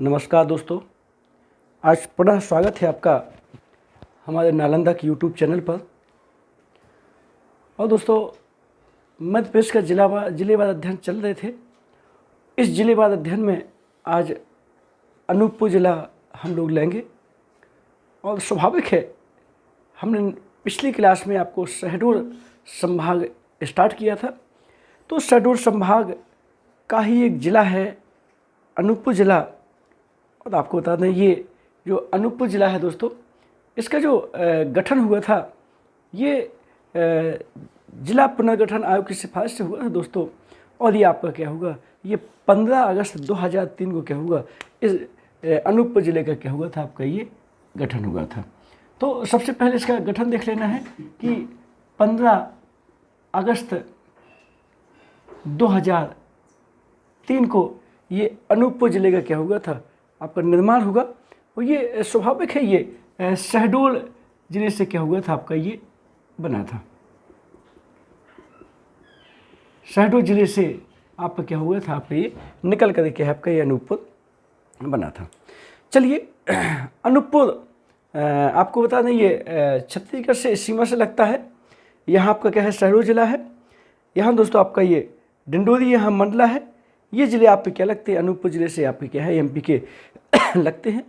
नमस्कार दोस्तों, आज पुनः स्वागत है आपका हमारे नालंदा के यूट्यूब चैनल पर। और दोस्तों, मध्य प्रदेश का जिलेवार अध्ययन चल रहे थे। इस जिलेवार अध्ययन में आज अनूपपुर जिला हम लोग लेंगे। और स्वाभाविक है, हमने पिछली क्लास में आपको शहडोल संभाग स्टार्ट किया था। तो शहडोल संभाग का ही एक ज़िला है अनूपपुर ज़िला। और आपको बता दें, ये जो अनूपपुर ज़िला है दोस्तों, इसका जो गठन हुआ था, ये जिला पुनर्गठन आयोग की सिफारिश से हुआ था दोस्तों। और ये आपका क्या होगा, ये 15 अगस्त 2003 को क्या हुआ, इस अनूपपुर ज़िले का क्या हुआ था, आपका ये गठन हुआ था। तो सबसे पहले इसका गठन देख लेना है कि 15 अगस्त 2003 को ये अनूपपुर ज़िले का क्या हुआ था, आपका निर्माण होगा। और ये स्वाभाविक है, ये शहडोल ज़िले से क्या हुआ था, आपका ये बना था। शहडोल ज़िले से आपका क्या हुआ था, आपका ये निकल कर के आपका ये अनूपपुर बना था। चलिए, अनूपपुर आपको बता दें, ये छत्तीसगढ़ से सीमा से लगता है। यहाँ आपका क्या है, शहडोल ज़िला है। यहाँ दोस्तों आपका ये डिंडोरी, यहाँ मंडला है। ये ज़िले आपके क्या लगते हैं, अनूपपुर ज़िले से आपके क्या है, एमपी के लगते हैं।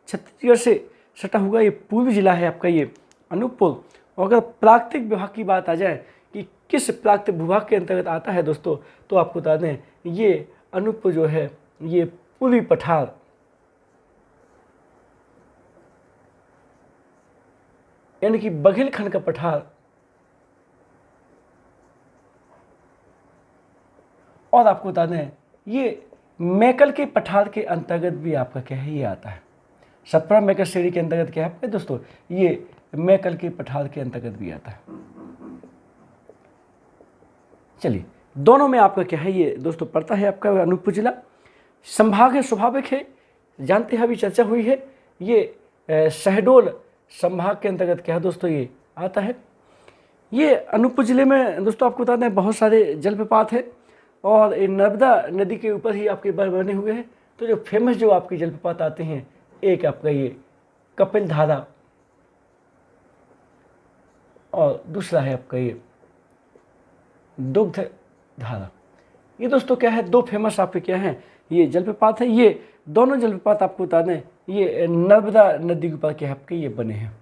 छत्तीसगढ़ से सटा हुआ ये पूर्वी ज़िला है आपका ये अनूपपुर। और अगर प्राकृतिक विभाग की बात आ जाए कि किस प्राकृतिक विभाग के अंतर्गत आता है दोस्तों, तो आपको बता दें, ये अनूपपुर जो है ये पूर्वी पठार यानी कि बघेलखंड का पठार और आपको बता दें, ये मैकल के पठार के अंतर्गत भी आपका क्या है, ये आता है। सतपुड़ा मैकल श्रेणी के अंतर्गत क्या है आपका दोस्तों, ये मैकल के पठार के अंतर्गत भी आता है। चलिए, दोनों में आपका क्या है, ये दोस्तों पड़ता है आपका अनूपपुर जिला। संभाग है, स्वाभाविक है, जानते हैं, अभी चर्चा हुई है। ये शहडोल संभाग के अंतर्गत क्या है दोस्तों, ये आता है। ये अनूपपुर जिले में दोस्तों आपको बता दें, बहुत सारे जलप्रपात है और नर्मदा नदी के ऊपर ही आपके बने हुए हैं। तो जो फेमस जो आपके जलप्रपात आते हैं, एक आपका ये कपिल धारा और दूसरा है आपका ये दुग्ध धारा। ये दोस्तों क्या है, दो फेमस आपके क्या हैं, ये जलप्रपात है। ये दोनों जलप्रपात आपको बता दें, ये नर्मदा नदी के ऊपर क्या है आपके ये बने हैं।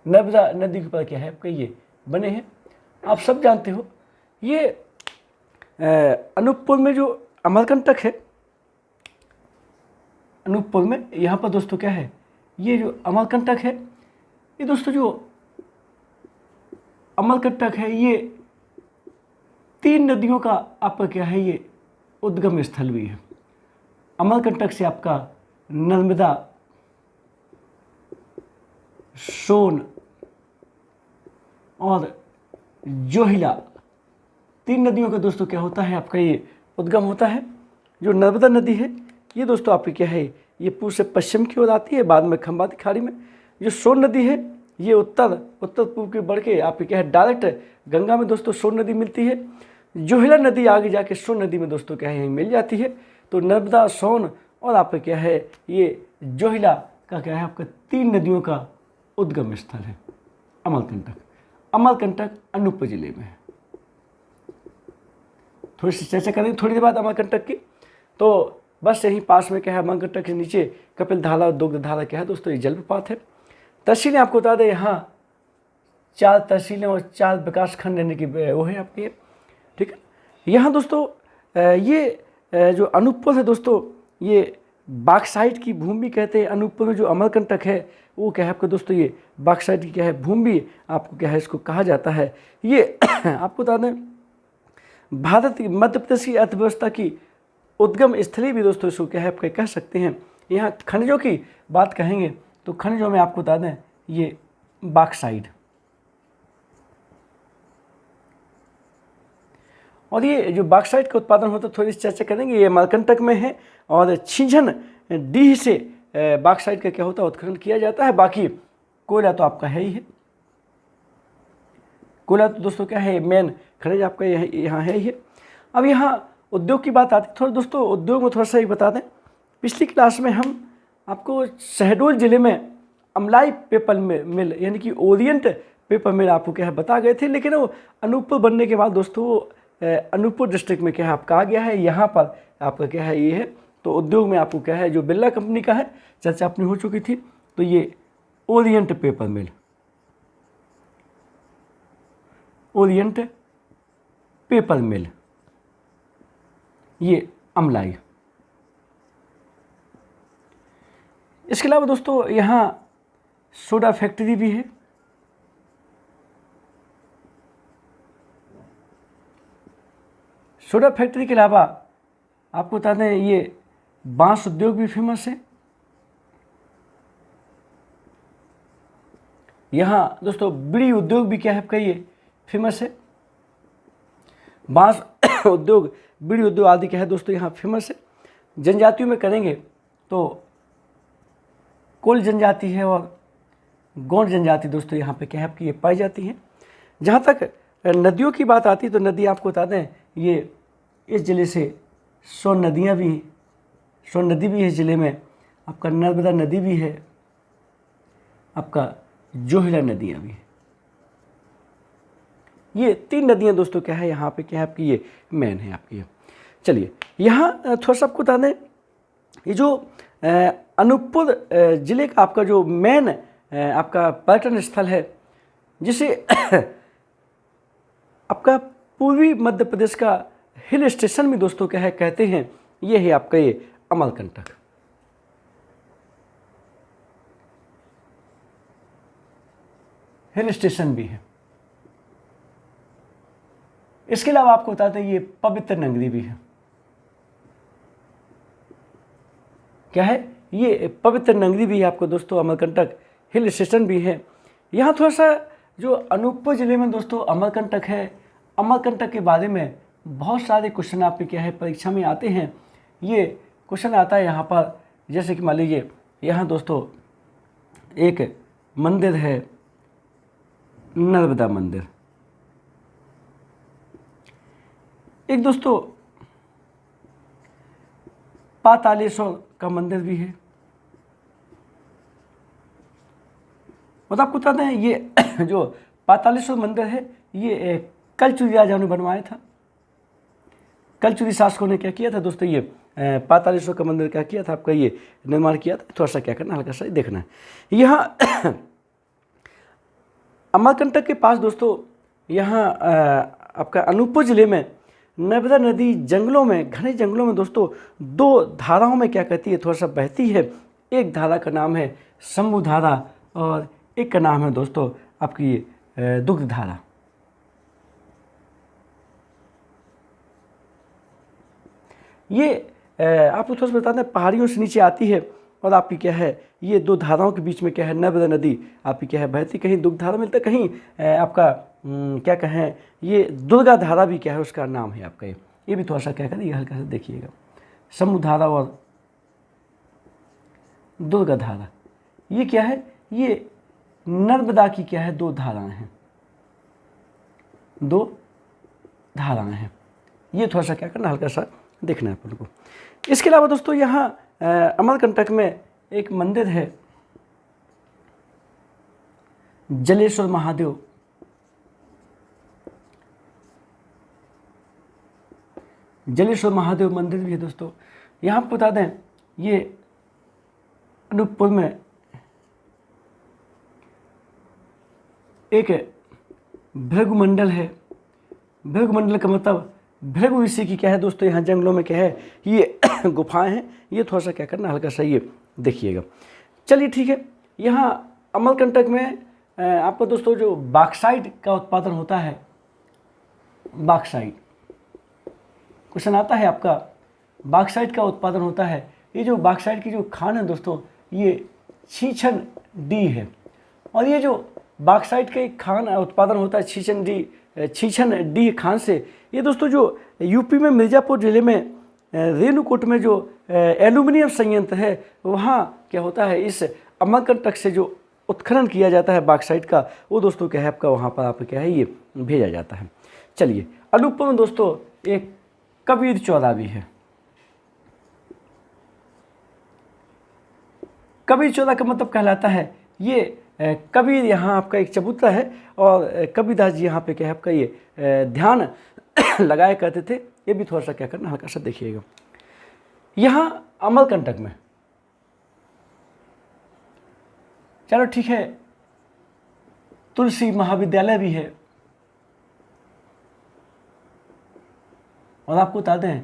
नर्मदा नदी के ऊपर क्या है आपके ये बने हैं। आप सब जानते हो, ये अनूपपुर में जो अमरकंटक है, अनूपपुर में यहाँ पर दोस्तों क्या है, ये जो अमरकंटक है, ये दोस्तों जो अमरकंटक है, ये 3 नदियों का आपका क्या है, ये उद्गम स्थल भी है। अमरकंटक से आपका नर्मदा, सोन और जोहिला, 3 नदियों का दोस्तों क्या होता है, आपका ये उद्गम होता है। जो नर्मदा नदी है, ये दोस्तों आपकी क्या है, ये पूर्व से पश्चिम की ओर आती है, बाद में खंबाती खाड़ी में। जो सोन नदी है, ये उत्तर पूर्व की बढ़ के आपकी क्या है, डायरेक्ट गंगा में दोस्तों सोन नदी मिलती है। जोहिला नदी आगे जाके सोन नदी में दोस्तों क्या है, यहीं मिल जाती है। तो नर्मदा, सोन और आपका क्या है, ये जोहिला का क्या है, आपका 3 नदियों का उद्गम स्थल है अमरकंटक। अमरकंटक अनूपपुर जिले में है। थोड़ी सी चर्चा करेंगे थोड़ी देर बाद अमरकंटक की। तो बस यहीं पास में क्या है, अमरकंटक के नीचे कपिल धारा और दुग्ध धारा क्या है दोस्तों, ये जलप्रपात है। तहसीलें आपको बता दें, यहाँ 4 तहसीलें और 4 विकास खंड यानी कि वो है आपके, ठीक है। यहाँ दोस्तों ये जो अनूपपुर है दोस्तों, ये बॉक्साइट की भूमि कहते हैं। अनूपपुर में जो अमरकंटक है, वो क्या है आपका दोस्तों, ये बॉक्साइट की क्या है, भूमि आपको क्या है, इसको कहा जाता है। ये आपको बता दें, भारत की मध्य प्रदेश की अर्थव्यवस्था की उद्गम स्थली भी दोस्तों इसको क्या है आपके कह सकते हैं। यहाँ खनिजों की बात कहेंगे तो खनिजों में आपको बता दें, ये बॉक्साइट और ये जो बॉक्साइट का उत्पादन होता है, थोड़ी सी चर्चा करेंगे। ये अमरकंटक में है और छींझन डीह से बॉक्साइट का क्या होता है, उत्खनन किया जाता है। बाकी कोयला तो आपका है ही है। कोयला तो दोस्तों क्या है, मेन खनिज आपका यहाँ है ही है। अब यहाँ उद्योग की बात आती है। थोड़ा दोस्तों उद्योग में थोड़ा सा ही बता दें पिछली क्लास में हम आपको शहडोल ज़िले में अमलाई पेपर मिल यानी कि ओरिएंट पेपर मिल आपको क्या है बता गए थे, लेकिन वो अनूपपुर बनने के बाद दोस्तों वो अनूपपुर डिस्ट्रिक्ट में क्या है आपका आ गया है। यहाँ पर आपका क्या है ये है, तो उद्योग में आपको क्या है जो बिरला कंपनी का है चर्चा अपनी हो चुकी थी, तो ये ओरिएंट पेपर मिल, ओरिएंट पेपर मिल, ये अमलाई। इसके अलावा दोस्तों यहाँ सोडा फैक्ट्री भी है। सोडा फैक्ट्री के अलावा आपको बता दें ये बांस उद्योग भी फेमस है। यहाँ दोस्तों बीड़ी उद्योग भी क्या है आपका ये फेमस है। बांस उद्योग, बीड़ी उद्योग आदि क्या है दोस्तों यहाँ फेमस है। जनजातियों में करेंगे तो कोल जनजाति है और गौंड जनजाति दोस्तों यहाँ पे क्या है आपकी ये पाई जाती है। जहाँ तक नदियों की बात आती है तो नदी आपको बता दें ये इस ज़िले से 100 नदियाँ भी, 100 नदी भी है इस ज़िले में। आपका नर्मदा नदी भी है, आपका जोहिला नदियाँ भी है। ये 3 नदियाँ दोस्तों क्या है यहाँ पे क्या है आपकी ये मेन है आपकी। चलिए यहाँ थोड़ा सा आपको बता दें ये जो अनूपपुर ज़िले का आपका जो मेन आपका पर्यटन स्थल है, जिसे आपका पूर्वी मध्य प्रदेश का हिल स्टेशन भी दोस्तों क्या है कहते हैं, ये है आपका ये अमरकंटक। हिल स्टेशन भी है। इसके अलावा आपको बताते हैं ये पवित्र नगरी भी है। क्या है ये पवित्र नगरी भी है आपको दोस्तों, अमरकंटक हिल स्टेशन भी है। यहाँ थोड़ा सा जो अनूपपुर ज़िले में दोस्तों अमरकंटक है, अमरकंटक के बारे में बहुत सारे क्वेश्चन आपके क्या है परीक्षा में आते हैं। ये क्वेश्चन आता है यहाँ पर, जैसे कि मान लीजिए यहाँ दोस्तों एक मंदिर है नर्मदा मंदिर, एक दोस्तों पातालेश्वर का मंदिर भी है। और आपको बता दें ये जो पातालेश्वर मंदिर है ये कलचुरी राजाओं ने बनवाया था। कलचुरी शासकों ने क्या किया था दोस्तों, ये पातालेश्वर का मंदिर क्या किया था आपका ये निर्माण किया था। थोड़ा सा क्या करना हल्का सा देखना है। यहाँ अमरकंटक के पास दोस्तों यहाँ आपका अनूपपुर ज़िले में नर्मदा नदी जंगलों में, घने जंगलों में दोस्तों 2 धाराओं में क्या कहती है थोड़ा सा बहती है। एक धारा का नाम है शंभु धारा और एक का नाम है दोस्तों आपकी दुग्ध धारा। ये आपको थोड़ा सा बता दें पहाड़ियों से नीचे आती है और आपकी क्या है ये 2 धाराओं के बीच में क्या है नर्मदा नदी आपकी क्या है बहती। कहीं दुग्ध धारा मिलता है, कहीं आपका क्या कहें ये दुर्गा धारा भी क्या है उसका नाम है आपका। ये भी थोड़ा सा क्या करें ये हल्का सा देखिएगा, शंभु धारा और दुर्गा धारा। ये क्या है ये नर्मदा की क्या है 2 धाराएं हैं, 2 धाराएं हैं। ये थोड़ा सा क्या करना हल्का सा देखना है अपन को। इसके अलावा दोस्तों यहाँ अमरकंटक में एक मंदिर है जलेश्वर महादेव। जलेश्वर महादेव मंदिर भी है दोस्तों। यहाँ आपको बता दें ये अनूपपुर में एक भृगुमंडल है। भृगुमंडल का मतलब भृगु ऋषि की क्या है दोस्तों यहाँ जंगलों में क्या है ये गुफाएं हैं। ये थोड़ा सा क्या करना हल्का सा ये देखिएगा। चलिए ठीक है। यहाँ अमरकंटक में आपको दोस्तों जो बॉक्साइट का उत्पादन होता है, बॉक्साइट क्वेश्चन आता है आपका, बॉक्साइट का उत्पादन होता है। ये जो बॉक्साइट की जो खान है दोस्तों ये छीछन डी है। और ये जो बॉक्साइट का एक खान उत्पादन होता है छीछन डी खान से, ये दोस्तों जो यूपी में मिर्ज़ापुर ज़िले में रेणुकूट में जो एल्यूमिनियम संयंत्र है वहाँ क्या होता है इस अमरकंटक से जो उत्खनन किया जाता है बॉक्साइट का, वो दोस्तों क्या है आपका वहाँ पर आप क्या है ये भेजा जाता है। चलिए अनूपपुर में दोस्तों एक कबीर चौरा भी है। कबीर चौदह का मतलब कहलाता है ये कबीर यहाँ आपका एक चबूतरा है और कबीरदास जी यहाँ पे क्या है आपका ये ध्यान लगाया करते थे। ये भी थोड़ा सा क्या करना हल्का सा देखिएगा। यहाँ अमरकंटक में, चलो ठीक है, तुलसी महाविद्यालय भी है। और आपको बता दें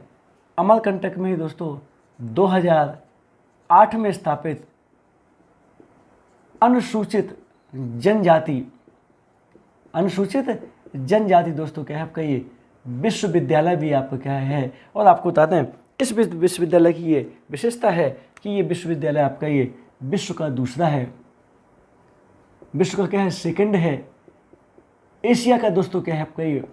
अमरकंटक में ही दोस्तों 2008 में स्थापित अनुसूचित जनजाति दोस्तों क्या है आपका ये विश्वविद्यालय भी आपका क्या है। और आपको बता दें इस विश्वविद्यालय की ये विशेषता है कि ये विश्वविद्यालय आपका ये विश्व का दूसरा है, विश्व का क्या है सेकंड है, एशिया का दोस्तों क्या है आपका ये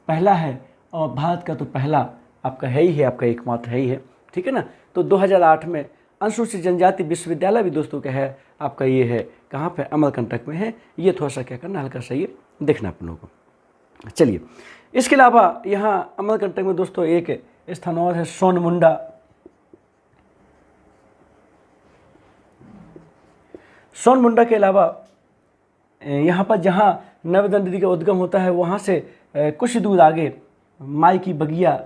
पहला है, और भारत का तो पहला आपका है ही है, आपका एकमात्र है ही है। ठीक है ना। तो 2008 में अनुसूचित जनजाति विश्वविद्यालय भी दोस्तों क्या है आपका ये है, कहाँ पे, अमरकंटक में है। ये थोड़ा सा क्या करना हल्का सा ये देखना आप लोगों को। चलिए, इसके अलावा यहाँ अमरकंटक में दोस्तों एक स्थान और है सोनमुंडा। सोनमुंडा के अलावा यहाँ पर जहाँ नर्मदा नदी का उद्गम होता है वहाँ से कुछ दूर आगे माई की बगिया,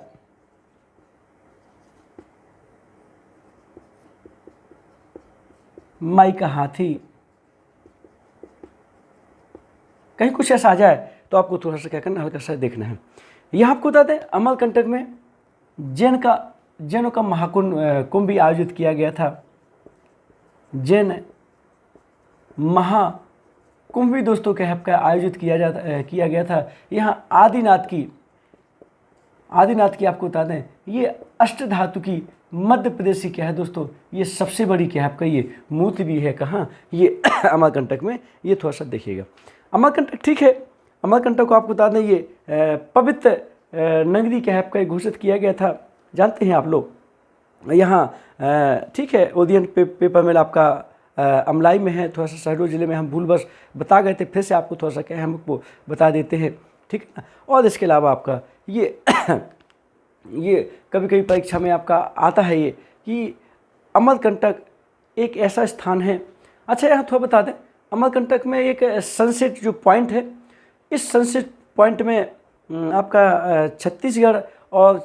माई का हाथी, कहीं कुछ ऐसा आ जाए तो आपको थोड़ा सा क्या करना हल्का सा देखना है। यह आपको बता दें अमरकंटक में जैनों का महाकुंभ भी आयोजित किया गया था। जैन महाकुंभ भी दोस्तों क्या है आपका आयोजित किया गया था। यहाँ आदिनाथ की आपको बता दें ये अष्टधातु की मध्य प्रदेश की क्या है दोस्तों ये सबसे बड़ी क्या है आपका ये मूर्ति भी है। कहाँ, ये अमरकंटक में। ये थोड़ा सा देखिएगा अमरकंटक। ठीक है, अमरकंटक को आपको बता दें ये पवित्र नगरी क्या है आपका घोषित किया गया था, जानते हैं आप लोग। यहाँ ठीक है, ओदियन पेपर मिल आपका अमलाई में है, थोड़ा सा शहडोल जिले में हम भूलवश बता गए थे, फिर से आपको थोड़ा सा क्या है हमको बता देते हैं। ठीक है। और इसके अलावा आपका ये कभी कभी परीक्षा में आपका आता है ये कि अमरकंटक एक ऐसा स्थान है। अच्छा, यहाँ थोड़ा बता दें अमरकंटक में एक सनसेट जो पॉइंट है, इस सनसेट पॉइंट में आपका छत्तीसगढ़ और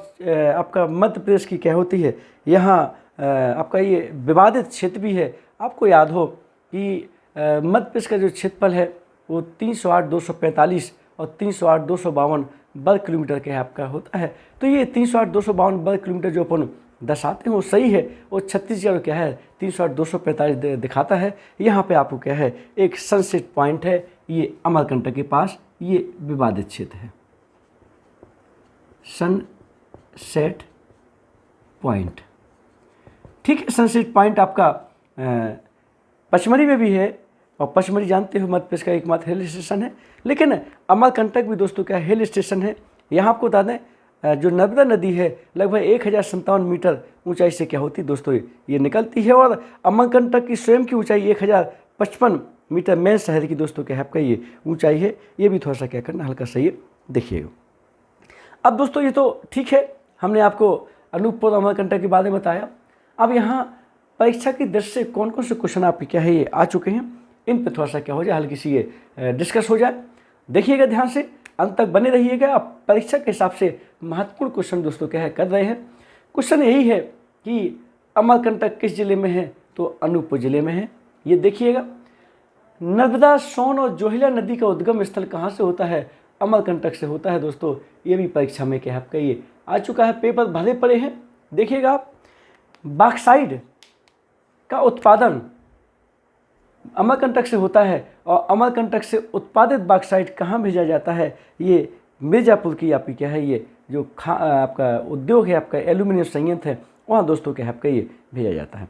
आपका मध्य प्रदेश की क्या होती है, यहाँ आपका ये विवादित क्षेत्र भी है। आपको याद हो कि मध्य प्रदेश का जो क्षेत्रफल है वो 308,245 और 308,252 वर्ग किलोमीटर के आपका होता है। तो ये 308,252 वर्ग किलोमीटर जो अपन दर्शाते हैं वो सही है, वो छत्तीसगढ़ क्या है 308,245 दिखाता है। यहाँ पे आपको क्या है एक सनसेट पॉइंट है, ये अमरकंटक के पास ये विवादित क्षेत्र है, सनसेट पॉइंट। ठीक है, सनसेट पॉइंट आपका पचमढ़ी में भी है, और पचमढ़ी जानते हो मध्य प्रदेश का एकमात्र हिल स्टेशन है। लेकिन अमरकंटक भी दोस्तों क्या हिल स्टेशन है। यहाँ आपको बता दें जो नर्मदा नदी है लगभग 1057 मीटर ऊंचाई से क्या होती है दोस्तों ये निकलती है, और अमरकंटक की स्वयं की ऊंचाई 1055 मीटर मेन शहर की दोस्तों क्या है आपका ये ऊंचाई है। ये भी थोड़ा सा क्या करना हल्का सा ये देखिएगा। अब दोस्तों ये तो ठीक है, हमने आपको अनूपपुर अमरकंटक के बारे में बताया। अब यहाँ परीक्षा की दृष्टि से कौन कौन से क्वेश्चन आपके क्या है ये आ चुके हैं, इन पर थोड़ा सा क्या हो जाए हल्की सी ये डिस्कस हो जाए। देखिएगा ध्यान से, अंत तक बने रहिएगा। अब परीक्षा के हिसाब से महत्वपूर्ण क्वेश्चन दोस्तों क्या है कर रहे हैं। क्वेश्चन यही है कि अमरकंटक किस जिले में है, तो अनूपपुर जिले में है। ये देखिएगा नर्मदा, सोन और जोहिला नदी का उद्गम स्थल कहाँ से होता है, अमरकंटक से होता है दोस्तों। ये भी परीक्षा में क्या है आपका ये आ चुका है, पेपर भरे पड़े हैं। देखिएगा आप बॉक्साइट का उत्पादन अमरकंटक से होता है, और अमरकंटक से उत्पादित बॉक्साइट कहाँ भेजा जाता है, ये मिर्ज़ापुर की आपकी क्या है ये जो आपका उद्योग है, आपका एल्यूमिनियम संयंत्र है, वहाँ दोस्तों क्या है आपका ये भेजा जाता है।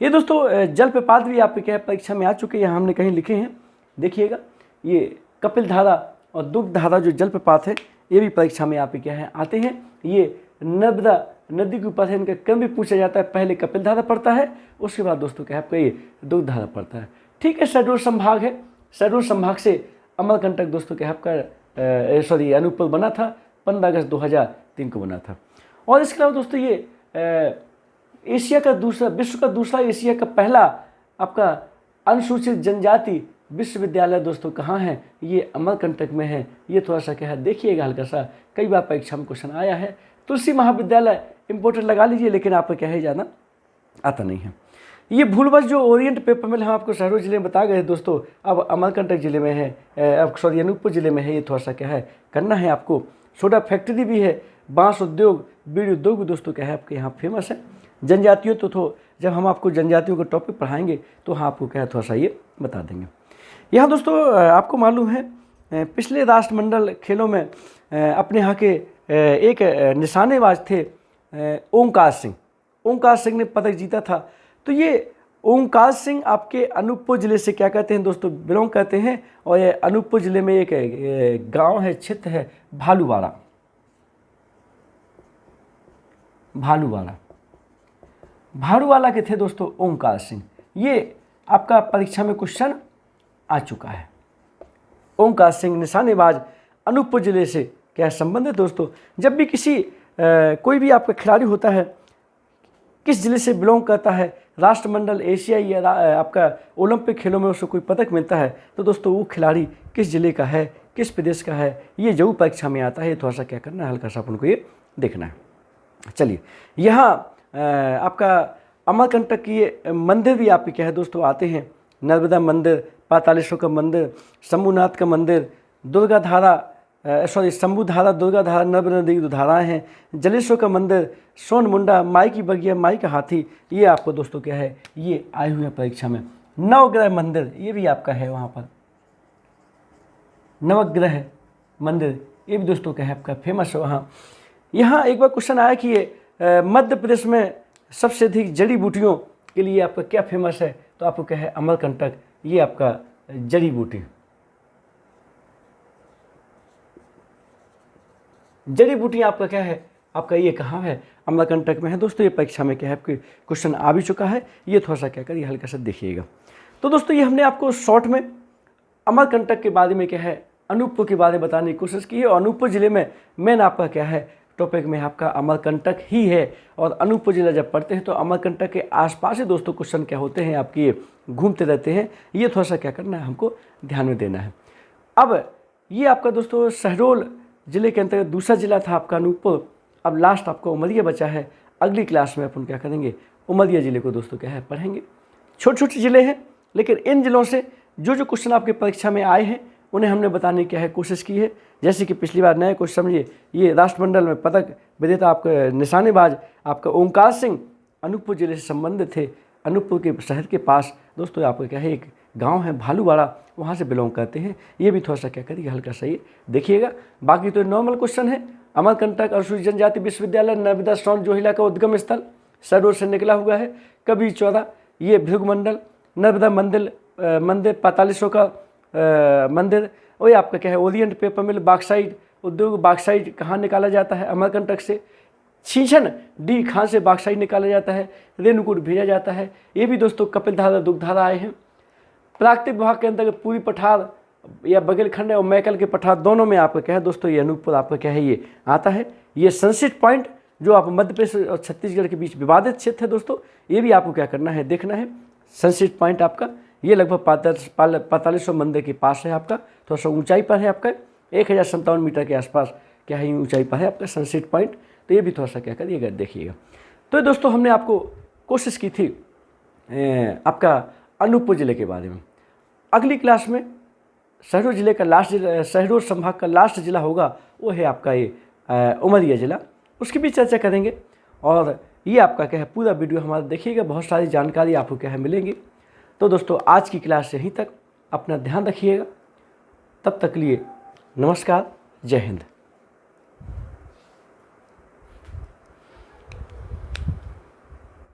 ये दोस्तों जलप्रपात भी आपके क्या है परीक्षा में आ चुके हैं, यहाँ हमने कहीं लिखे हैं। देखिएगा ये कपिल धारा और दुग्ध धारा जो जलप्रपात है ये भी परीक्षा में आपके क्या है आते हैं। ये नर्मदा नदी के ऊपर है, इनका क्रम भी पूछा जाता है, पहले कपिल धारा पड़ता है, उसके बाद दोस्तों क्या है आपका ये दुग्ध धारा पड़ता है। ठीक है, शहडोल संभाग है, शहडोल संभाग से अमरकंटक दोस्तों क्या है आपका अनूपपुर बना था, 15 अगस्त 2003 को बना था। और इसके अलावा दोस्तों ये एशिया का दूसरा, विश्व का दूसरा, एशिया का पहला आपका अनुसूचित जनजाति विश्वविद्यालय दोस्तों कहाँ है, ये अमरकंटक में है। ये थोड़ा सा क्या है देखिएगा, हल्का सा कई बार परीक्षा में क्वेश्चन आया है। तुलसी महाविद्यालय इंपोर्टेंट लगा लीजिए, लेकिन आपको क्या है ज़्यादा आता नहीं है। ये भूलवश जो ओरिएंट पेपर मिल हम आपको शहडोल जिले में बता गए दोस्तों, अब अमरकंटक जिले में है, अब सॉरी अनूपपुर जिले में है। ये थोड़ा सा क्या है करना है आपको। सोडा फैक्ट्री भी है, बांस उद्योग, बीड़ी उद्योग भी दोस्तों क्या है आपके यहाँ फेमस है। जनजातियों तो जब हम आपको जनजातियों का टॉपिक पढ़ाएंगे तो हाँ आपको क्या है थोड़ा सा ये बता देंगे। यहाँ दोस्तों आपको मालूम है पिछले राष्ट्रमंडल खेलों में अपने यहाँ के एक निशानेबाज थे ओंकार सिंह। ओंकार सिंह ने पदक जीता था। तो ये ओंकार सिंह आपके अनूपपुर ज़िले से क्या कहते हैं दोस्तों बिलोंग करते हैं। और ये अनूपपुर ज़िले में एक गांव है, क्षेत्र है भालूवाड़ा। भालूवाड़ा के थे दोस्तों ओंकार सिंह। ये आपका परीक्षा में क्वेश्चन आ चुका है। ओंकार सिंह निशानेबाज अनूपपुर ज़िले से क्या संबंधित दोस्तों। जब भी किसी कोई भी आपका खिलाड़ी होता है, किस ज़िले से बिलोंग करता है, राष्ट्रमंडल, एशियाई या आपका ओलंपिक खेलों में उसको कोई पदक मिलता है, तो दोस्तों वो खिलाड़ी किस ज़िले का है, किस प्रदेश का है, ये जरूर परीक्षा में आता है। ये थोड़ा सा क्या करना है, हल्का सा अपन को ये देखना है। चलिए, यहाँ आपका अमरकंटक की मंदिर भी आपके क्या है दोस्तों आते हैं। नर्मदा मंदिर, पातालेश्वर का मंदिर, शंभुनाथ का मंदिर, शंभुधारा, दुर्गाधारा, नर्मदा नदी की धाराएँ हैं, जलेश्वर का मंदिर, सोनमुंडा, माई की बगिया, माई का हाथी, ये आपको दोस्तों क्या है ये आए हुए हैं परीक्षा में। नवग्रह मंदिर ये भी आपका है, वहाँ पर नवग्रह मंदिर ये भी दोस्तों क्या है आपका फेमस है वहाँ। यहाँ एक बार क्वेश्चन आया कि ये मध्य प्रदेश में सबसे अधिक जड़ी बूटियों के लिए आपका क्या फेमस है, तो आपको क्या है अमरकंटक, ये आपका जड़ी बूटी आपका क्या है आपका ये कहाँ है, अमरकंटक में है दोस्तों। ये परीक्षा में क्या है आपके क्वेश्चन आ भी चुका है। ये थोड़ा सा क्या करिए हल्का सा देखिएगा। तो दोस्तों ये हमने आपको शॉर्ट में अमरकंटक के बारे में क्या है अनूपपुर के बारे में बताने की कोशिश की है। और अनूपपुर ज़िले में मेन आपका क्या है टॉपिक में आपका अमरकंटक ही है। और अनूपपुर जिला जब पढ़ते हैं तो अमरकंटक के आसपास ही दोस्तों क्वेश्चन क्या होते हैं आपके ये घूमते रहते हैं। ये थोड़ा सा क्या करना है हमको ध्यान में देना है। अब ये आपका दोस्तों शहडोल ज़िले के अंतर्गत दूसरा ज़िला था आपका अनूपपुर। अब लास्ट आपका उमरिया बचा है। अगली क्लास में अपन क्या करेंगे उमरिया ज़िले को दोस्तों क्या है पढ़ेंगे। छोटे छोटे ज़िले हैं, लेकिन इन ज़िलों से जो क्वेश्चन आपके परीक्षा में आए हैं उन्हें हमने बताने की क्या है कोशिश की है। जैसे कि पिछली बार नए क्वेश्चन समझिए, ये राष्ट्रमंडल में पदक विजेता आपका निशानेबाज आपका ओंकार सिंह अनूपपुर ज़िले से संबंधित थे। अनूपपुर के शहर के पास दोस्तों आपका क्या है एक गांव है भालूवाड़ा, वहाँ से बिलोंग करते हैं। ये भी थोड़ा सा क्या करिए हल्का सा ये देखिएगा। बाकी तो नॉर्मल क्वेश्चन है। अमरकंटक अनुसूचित जनजाति विश्वविद्यालय नर्मदा स्रोत जोहिला का उद्गम स्थल शहडोल से निकला हुआ है। कबीर चौरा, ये भृगुमंडल, नर्मदा मंदिर, पातालेश्वर का मंदिर। और ये आपका क्या है ओरिएंट पेपर मिल, बाक्साइड उद्योग, बाक्साइड कहाँ निकाला जाता है अमरकंटक से। छीछन डी खां से बाक्साइड निकाला जाता है, रेणुकूट भेजा जाता है। ये भी दोस्तों कपिलधारा दुग्धारा आए हैं। प्राकृतिक विभाग के अंतर्गत पूरी पठार या बघेलखंड और मैकल के पठार दोनों में आपका क्या है दोस्तों ये अनूपपुर आपका क्या है ये आता है। ये सनसेट पॉइंट जो आप मध्य प्रदेश और छत्तीसगढ़ के बीच विवादित क्षेत्र है दोस्तों, ये भी आपको क्या करना है देखना है। सनसेट पॉइंट आपका ये लगभग 4500 मंदिर के पास है, आपका थोड़ा सा ऊंचाई पर है, आपका 1057 मीटर के आसपास क्या है ऊंचाई पर है आपका सनसेट पॉइंट। तो ये भी थोड़ा सा क्या करिएगा देखिएगा। तो दोस्तों हमने आपको कोशिश की थी आपका अनूपपुर ज़िले के बारे में। अगली क्लास में शहडोल ज़िले का लास्ट शहडोल संभाग का लास्ट ज़िला होगा, वो है आपका ये उमरिया ज़िला, उसकी भी चर्चा करेंगे। और ये आपका क्या है पूरा वीडियो हमारा देखिएगा, बहुत सारी जानकारी आपको क्या है मिलेंगी। तो दोस्तों आज की क्लास यहीं तक, अपना ध्यान रखिएगा। तब तक लिए नमस्कार, जय हिंद।